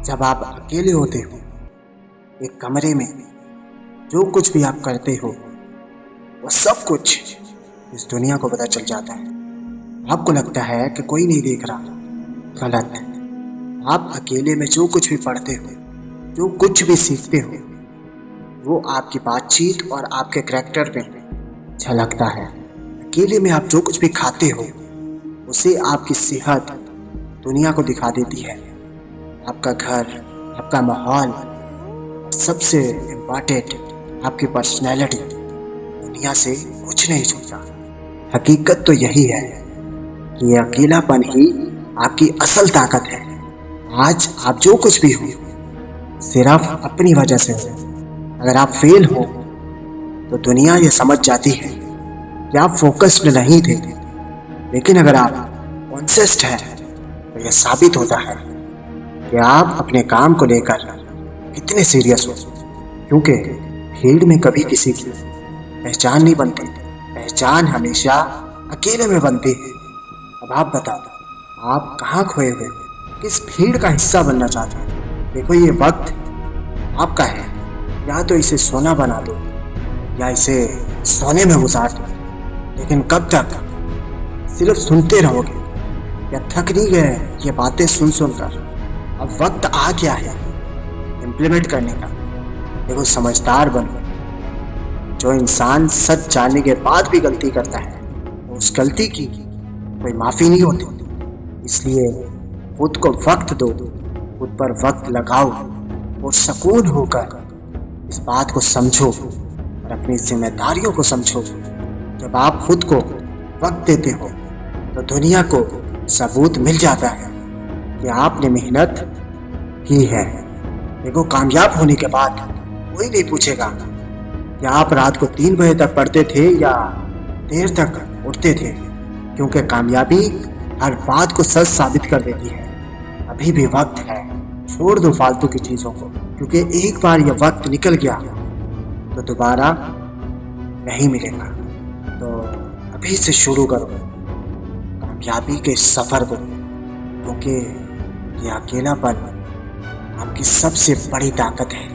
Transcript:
जब आप अकेले होते हो एक कमरे में, जो कुछ भी आप करते हो वो सब कुछ इस दुनिया को पता चल जाता है। आपको लगता है कि कोई नहीं देख रहा, गलत। आप अकेले में जो कुछ भी पढ़ते हो, जो कुछ भी सीखते हो, वो आपकी बातचीत और आपके करैक्टर में झलकता है। अकेले में आप जो कुछ भी खाते हो उसे आपकी सेहत दुनिया को दिखा देती है। आपका घर, आपका माहौल, सबसे इम्पॉर्टेंट आपकी पर्सनैलिटी दुनिया से कुछ नहीं छूटा। हकीकत तो यही है कि ये अकेलापन ही आपकी असल ताकत है। आज आप जो कुछ भी हो सिर्फ अपनी वजह से हो। अगर आप फेल हो तो दुनिया ये समझ जाती है कि आप फोकस्ड नहीं थे, लेकिन अगर आप कॉन्सियस्ट हैं तो यह साबित होता है कि आप अपने काम को लेकर कितने सीरियस हो। क्योंकि भीड़ में कभी किसी की पहचान नहीं बनती, पहचान हमेशा अकेले में बनती है। अब आप बताओ, आप कहाँ खोए हुए, किस भीड़ का हिस्सा बनना चाहते हैं? देखो, ये वक्त आपका है। या तो इसे सोना बना दो या इसे सोने में गुजार दो, लेकिन कब तक सिर्फ सुनते रहोगे? या थक नहीं गए ये बातें सुन सुनकर? अब वक्त आ गया है इम्प्लीमेंट करने का। देखो, समझदार बनो। जो इंसान सच जानने के बाद भी गलती करता है, उस गलती की कोई माफ़ी नहीं होती। इसलिए खुद को वक्त दो, खुद पर वक्त लगाओ और सुकून होकर इस बात को समझो और अपनी जिम्मेदारियों को समझो। जब आप खुद को वक्त देते हो तो दुनिया को सबूत मिल जाता है कि आपने मेहनत की है। देखो, कामयाब होने के बाद कोई नहीं पूछेगा कि आप रात को 3 बजे तक पढ़ते थे या देर तक उठते थे, क्योंकि कामयाबी हर बात को सच साबित कर देती है। अभी भी वक्त है, छोड़ दो फालतू की चीज़ों को, क्योंकि एक बार यह वक्त निकल गया तो दोबारा नहीं मिलेगा। तो अभी से शुरू करो कामयाबी के सफ़र को, क्योंकि यह अकेलापन आपकी सबसे बड़ी ताकत है।